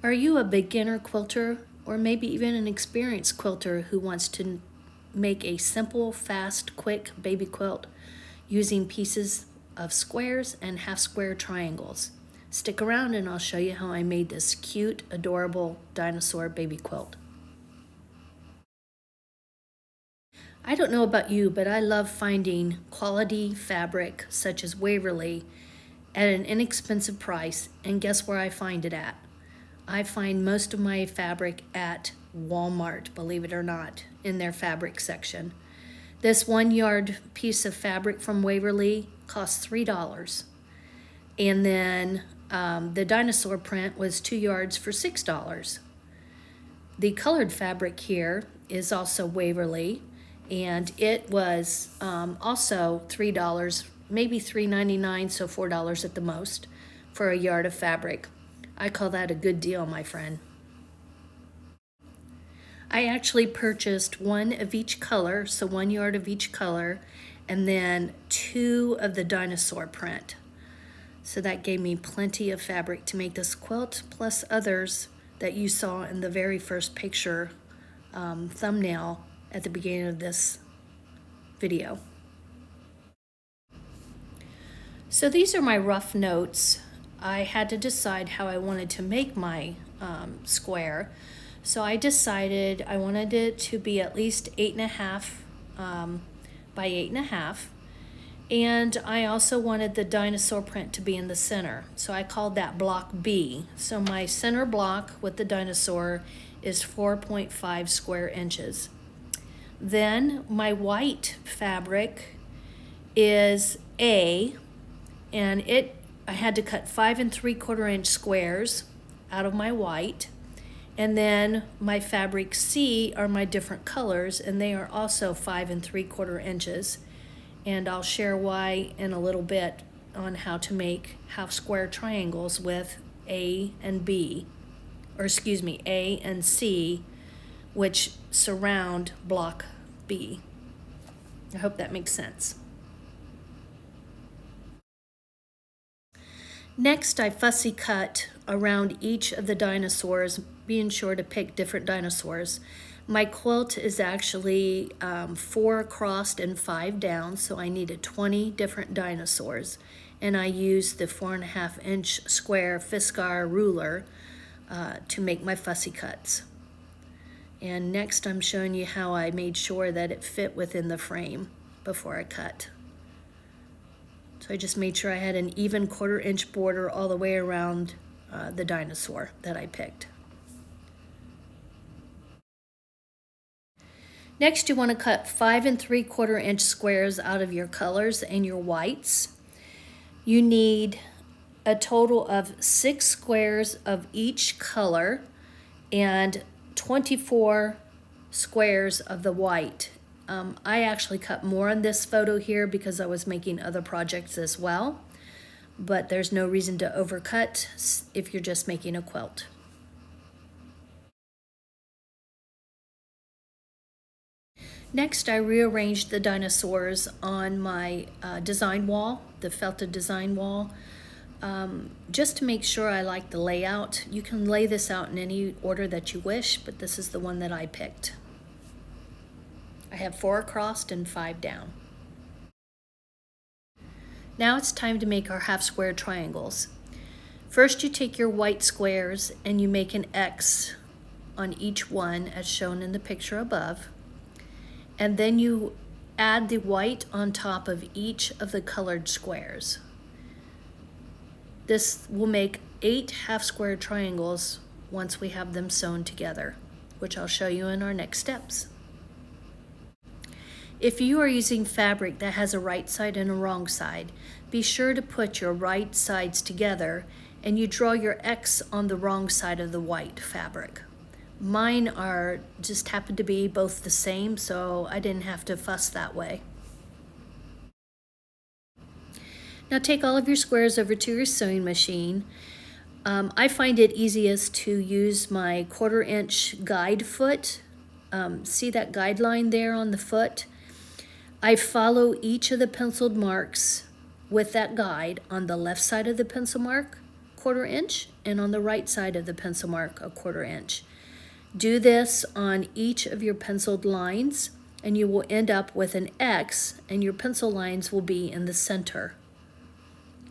Are you a beginner quilter or maybe even an experienced quilter who wants to make a simple, fast, quick baby quilt using pieces of squares and half square triangles? Stick around and I'll show you how I made this cute, adorable dinosaur baby quilt. I don't know about you, but I love finding quality fabric such as Waverly at an inexpensive price, and guess where I find it at? I find most of my fabric at Walmart, believe it or not, in their fabric section. This 1 yard piece of fabric from Waverly costs $3. And then the dinosaur print was 2 yards for $6. The colored fabric here is also Waverly, and it was also $3, maybe $3.99, so $4 at the most for a yard of fabric. I call that a good deal, my friend. I actually purchased one of each color, so 1 yard of each color, and then 2 of the dinosaur print. So that gave me plenty of fabric to make this quilt, plus others that you saw in the very first picture thumbnail at the beginning of this video. So these are my rough notes. I had to decide how I wanted to make my square. So I decided I wanted it to be at least 8.5 by 8.5. And I also wanted the dinosaur print to be in the center. So I called that block B. So my center block with the dinosaur is 4.5 square inches. Then my white fabric is A, and I had to cut 5 3/4 inch squares out of my white. And then my fabric C are my different colors, and they are also 5 3/4 inches. And I'll share why in a little bit on how to make half square triangles with A and B, or excuse me, A and C, which surround block B. I hope that makes sense. Next, I fussy cut around each of the dinosaurs, being sure to pick different dinosaurs. My quilt is actually 4 across and 5 down, so I needed 20 different dinosaurs. And I used the 4.5 inch square Fiskar ruler to make my fussy cuts. And next I'm showing you how I made sure that it fit within the frame before I cut. So I just made sure I had an even 1/4 inch border all the way around the dinosaur that I picked. Next, you want to cut 5 3/4 inch squares out of your colors and your whites. You need a total of 6 squares of each color and 24 squares of the white. I actually cut more on this photo here because I was making other projects as well, but there's no reason to overcut if you're just making a quilt. Next, I rearranged the dinosaurs on my design wall, the felted design wall, just to make sure I like the layout. You can lay this out in any order that you wish, but this is the one that I picked. I have 4 across and 5 down. Now it's time to make our half square triangles. First, you take your white squares and you make an X on each one as shown in the picture above. And then you add the white on top of each of the colored squares. This will make 8 half square triangles once we have them sewn together, which I'll show you in our next steps. If you are using fabric that has a right side and a wrong side, be sure to put your right sides together and you draw your X on the wrong side of the white fabric. Mine just happen to be both the same, so I didn't have to fuss that way. Now take all of your squares over to your sewing machine. I find it easiest to use my 1/4 inch guide foot. See that guideline there on the foot? I follow each of the penciled marks with that guide on the left side of the pencil mark, 1/4 inch, and on the right side of the pencil mark 1/4 inch. Do this on each of your penciled lines and you will end up with an X, and your pencil lines will be in the center.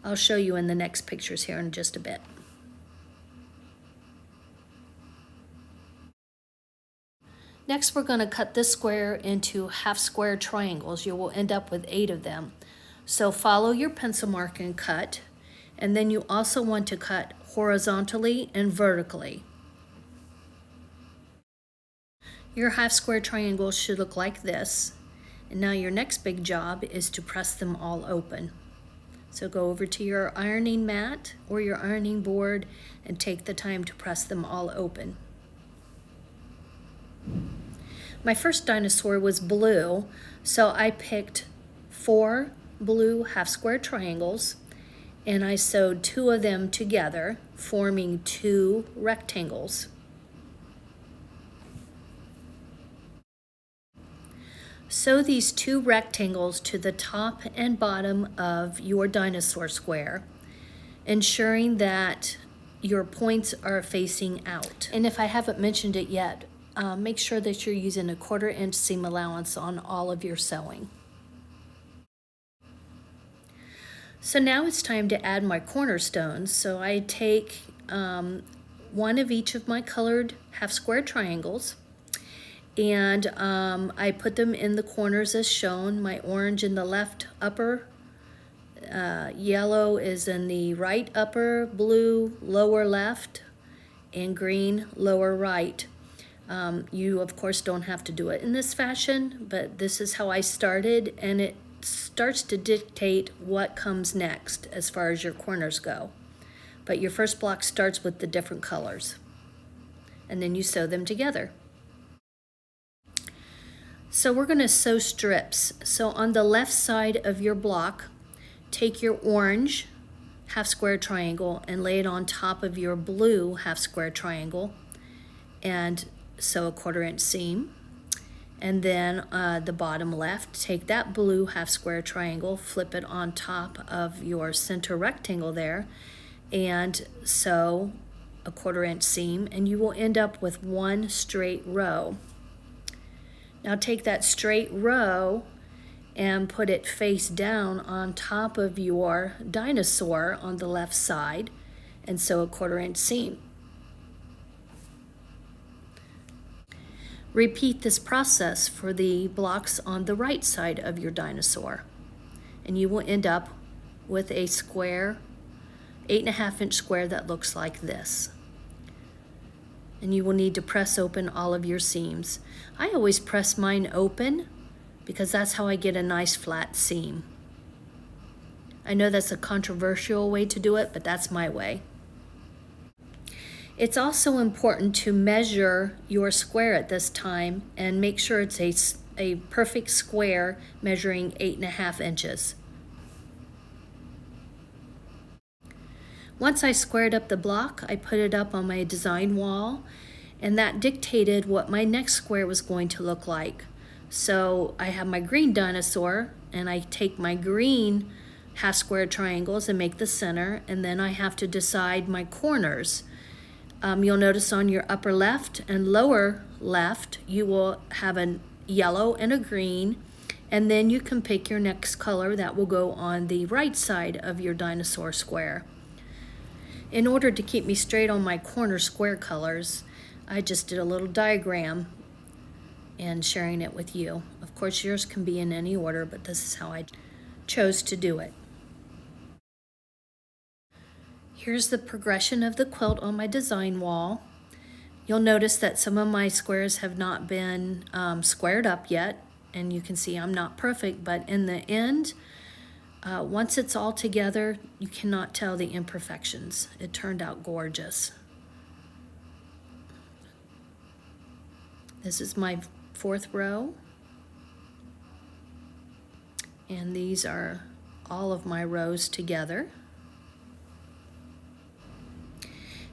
I'll show you in the next pictures here in just a bit. Next, we're going to cut this square into half square triangles. You will end up with 8 of them. So follow your pencil mark and cut, and then you also want to cut horizontally and vertically. Your half square triangles should look like this. And now your next big job is to press them all open. So go over to your ironing mat or your ironing board and take the time to press them all open. My first dinosaur was blue, so I picked 4 blue half square triangles and I sewed 2 of them together, forming 2 rectangles. Sew these 2 rectangles to the top and bottom of your dinosaur square, ensuring that your points are facing out. And if I haven't mentioned it yet, make sure that you're using a 1/4 inch seam allowance on all of your sewing. So now it's time to add my cornerstones. So I take one of each of my colored half square triangles, and I put them in the corners as shown. My orange in the left upper, yellow is in the right upper, blue lower left, and green lower right. You of course don't have to do it in this fashion, but this is how I started, and it starts to dictate what comes next as far as your corners go. But your first block starts with the different colors, and then you sew them together. So we're going to sew strips. So on the left side of your block, take your orange half square triangle and lay it on top of your blue half square triangle and sew a 1/4 inch seam. And then the bottom left, take that blue half square triangle, flip it on top of your center rectangle there, and sew a 1/4 inch seam, and you will end up with 1 straight row. Now take that straight row and put it face down on top of your dinosaur on the left side and sew a 1/4 inch seam. Repeat this process for the blocks on the right side of your dinosaur, and you will end up with a square, 8.5 inch square that looks like this. And you will need to press open all of your seams. I always press mine open because that's how I get a nice flat seam. I know that's a controversial way to do it, but that's my way. It's also important to measure your square at this time and make sure it's a perfect square measuring 8.5 inches. Once I squared up the block, I put it up on my design wall, and that dictated what my next square was going to look like. So I have my green dinosaur, and I take my green half square triangles and make the center, and then I have to decide my corners. You'll notice on your upper left and lower left, you will have a yellow and a green, and then you can pick your next color that will go on the right side of your dinosaur square. In order to keep me straight on my corner square colors, I just did a little diagram and sharing it with you. Of course, yours can be in any order, but this is how I chose to do it. Here's the progression of the quilt on my design wall. You'll notice that some of my squares have not been squared up yet, and you can see I'm not perfect, but in the end, once it's all together, you cannot tell the imperfections. It turned out gorgeous. This is my 4th row, and these are all of my rows together.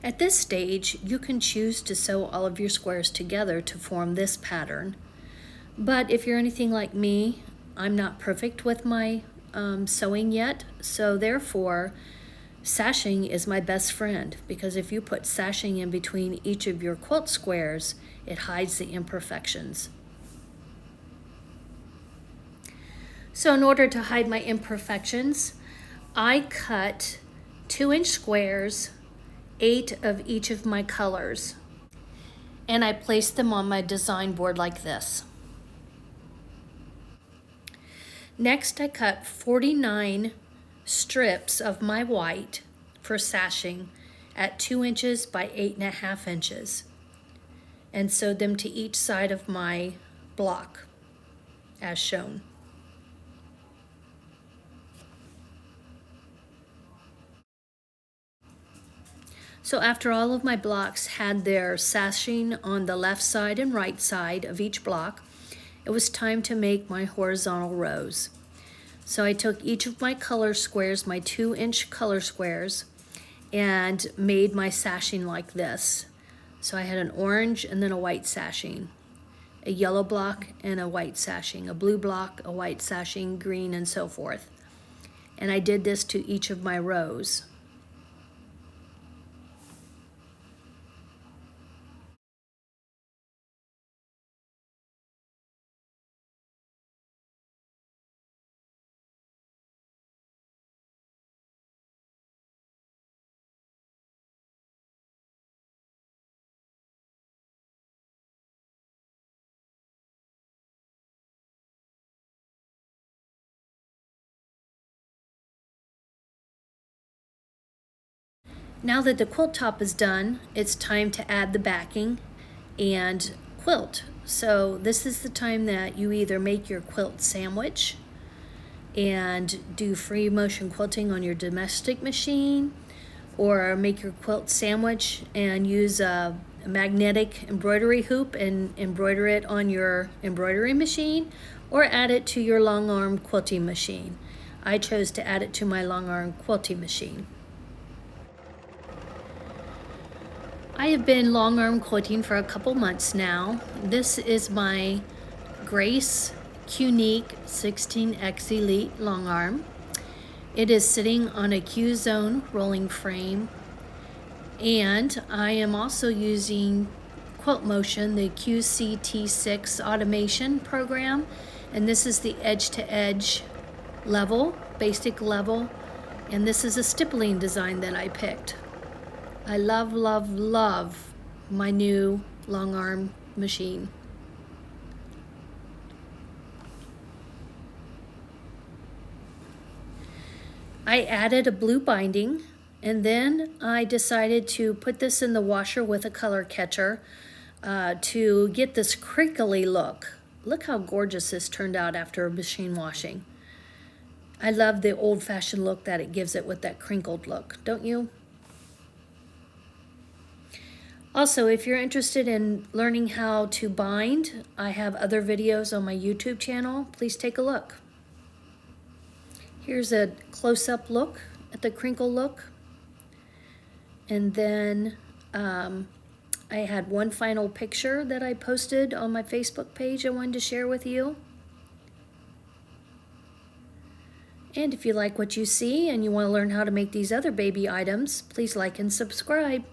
At this stage, you can choose to sew all of your squares together to form this pattern. But if you're anything like me, I'm not perfect with my sewing yet, so therefore Sashing is my best friend because if you put sashing in between each of your quilt squares, it hides the imperfections. So in order to hide my imperfections, I cut 2-inch squares, 8 of each of my colors, and I placed them on my design board like this. Next, I cut 49 strips of my white for sashing at 2 inches by 8.5 inches and sewed them to each side of my block as shown. So after all of my blocks had their sashing on the left side and right side of each block, it was time to make my horizontal rows. So I took each of my color squares, my 2-inch color squares, and made my sashing like this. So I had an orange and then a white sashing, a yellow block and a white sashing, a blue block, a white sashing, green, and so forth. And I did this to each of my rows. Now that the quilt top is done, it's time to add the backing and quilt. So this is the time that you either make your quilt sandwich and do free motion quilting on your domestic machine, or make your quilt sandwich and use a magnetic embroidery hoop and embroider it on your embroidery machine, or add it to your long arm quilting machine. I chose to add it to my long arm quilting machine. I have been long arm quilting for a couple months now. This is my Grace Qnique 16X Elite long arm. It is sitting on a Q-Zone rolling frame, and I am also using Quilt Motion, the QCT6 automation program, and this is the edge-to-edge level, basic level, and this is a stippling design that I picked. I love, love, love my new long arm machine. I added a blue binding, and then I decided to put this in the washer with a color catcher to get this crinkly look. Look how gorgeous this turned out after machine washing. I love the old-fashioned look that it gives it with that crinkled look, don't you? Also, if you're interested in learning how to bind, I have other videos on my YouTube channel. Please take a look. Here's a close-up look at the crinkle look. And then I had one final picture that I posted on my Facebook page I wanted to share with you. And if you like what you see and you want to learn how to make these other baby items, please like and subscribe.